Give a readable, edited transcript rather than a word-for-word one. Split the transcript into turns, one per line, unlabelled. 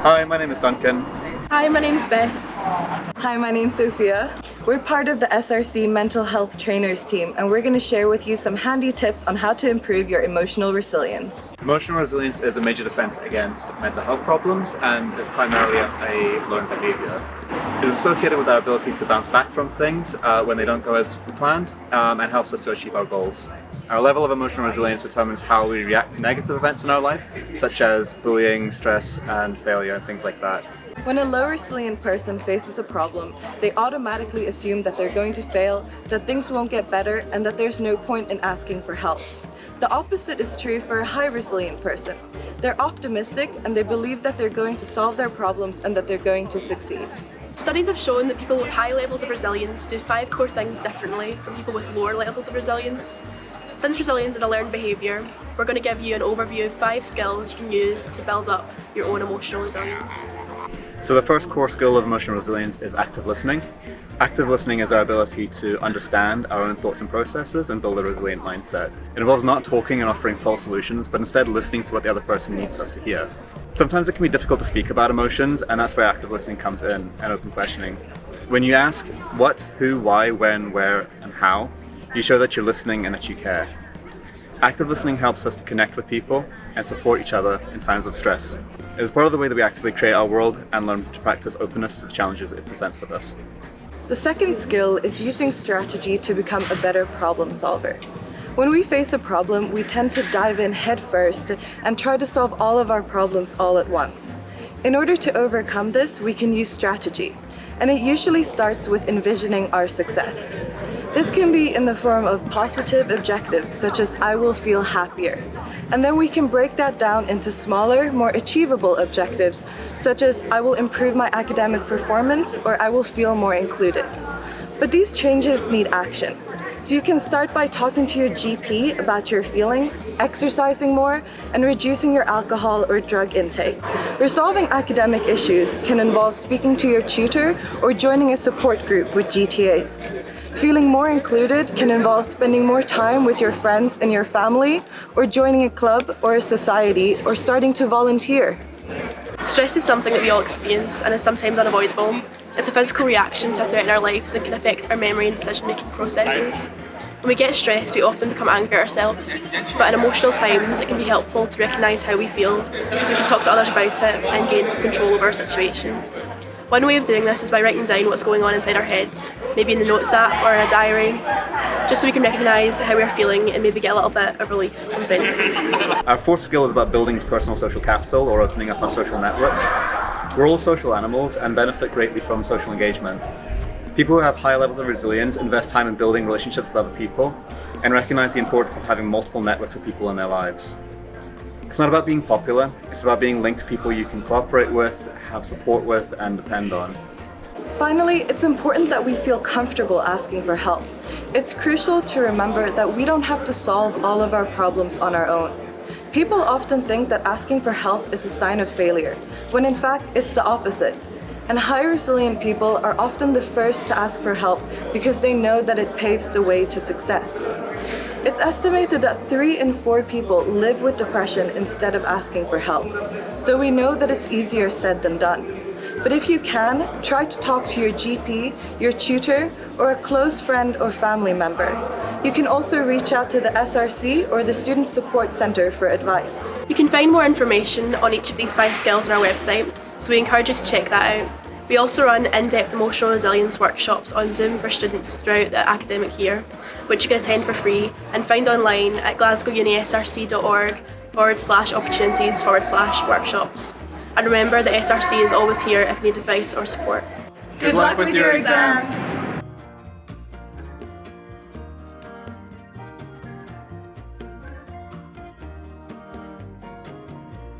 Hi, my name is Duncan.
Hi, my name's Beth.
Hi, my name's Sophia. We're part of the SRC Mental Health Trainers team, and we're going to share with you some handy tips on how to improve your emotional resilience.
Emotional resilience is a major defense against mental health problems and is primarily a learned behavior. It is associated with our ability to bounce back from things when they don't go as planned and helps us to achieve our goals. Our level of emotional resilience determines how we react to negative events in our life, such as bullying, stress, and failure, and things like that.
When a low resilient person faces a problem, they automatically assume that they're going to fail, that things won't get better, and that there's no point in asking for help. The opposite is true for a high resilient person. They're optimistic and they believe that they're going to solve their problems and that they're going to succeed.
Studies have shown that people with high levels of resilience do 5 core things differently from people with lower levels of resilience. Since resilience is a learned behaviour, we're going to give you an overview of 5 skills you can use to build up your own emotional resilience.
So the first core skill of emotional resilience is active listening. Active listening is our ability to understand our own thoughts and processes and build a resilient mindset. It involves not talking and offering false solutions, but instead listening to what the other person needs us to hear. Sometimes it can be difficult to speak about emotions, and that's where active listening comes in, and open questioning. When you ask what, who, why, when, where, and how, you show that you're listening and that you care. Active listening helps us to connect with people and support each other in times of stress. It is part of the way that we actively create our world and learn to practice openness to the challenges it presents with us.
The second skill is using strategy to become a better problem solver. When we face a problem, we tend to dive in head first and try to solve all of our problems all at once. In order to overcome this, we can use strategy, and it usually starts with envisioning our success. This can be in the form of positive objectives, such as I will feel happier. And then we can break that down into smaller, more achievable objectives, such as I will improve my academic performance or I will feel more included. But these changes need action. So you can start by talking to your GP about your feelings, exercising more, and reducing your alcohol or drug intake. Resolving academic issues can involve speaking to your tutor or joining a support group with GTAs. Feeling more included can involve spending more time with your friends and your family, or joining a club or a society, or starting to volunteer.
Stress is something that we all experience and is sometimes unavoidable. It's a physical reaction to a threat in our lives and can affect our memory and decision-making processes. When we get stressed, we often become angry at ourselves, but in emotional times it can be helpful to recognise how we feel so we can talk to others about it and gain some control over our situation. One way of doing this is by writing down what's going on inside our heads, maybe in the notes app or in a diary, just so we can recognise how we're feeling and maybe get a little bit of relief from venting.
Our fourth skill is about building personal social capital, or opening up our social networks. We're all social animals and benefit greatly from social engagement. People who have high levels of resilience invest time in building relationships with other people and recognise the importance of having multiple networks of people in their lives. It's not about being popular, it's about being linked to people you can cooperate with, have support with, and depend on.
Finally, it's important that we feel comfortable asking for help. It's crucial to remember that we don't have to solve all of our problems on our own. People often think that asking for help is a sign of failure, when in fact it's the opposite. And high resilient people are often the first to ask for help because they know that it paves the way to success. It's estimated that 3 in 4 people live with depression instead of asking for help. So we know that it's easier said than done. But if you can, try to talk to your GP, your tutor, or a close friend or family member. You can also reach out to the SRC or the Student Support Centre for advice.
You can find more information on each of these 5 skills on our website, so we encourage you to check that out. We also run in-depth emotional resilience workshops on Zoom for students throughout the academic year, which you can attend for free and find online at glasgowunisrc.org/opportunities/workshops. And remember, the SRC is always here if you need advice or support.
Good luck with your exams!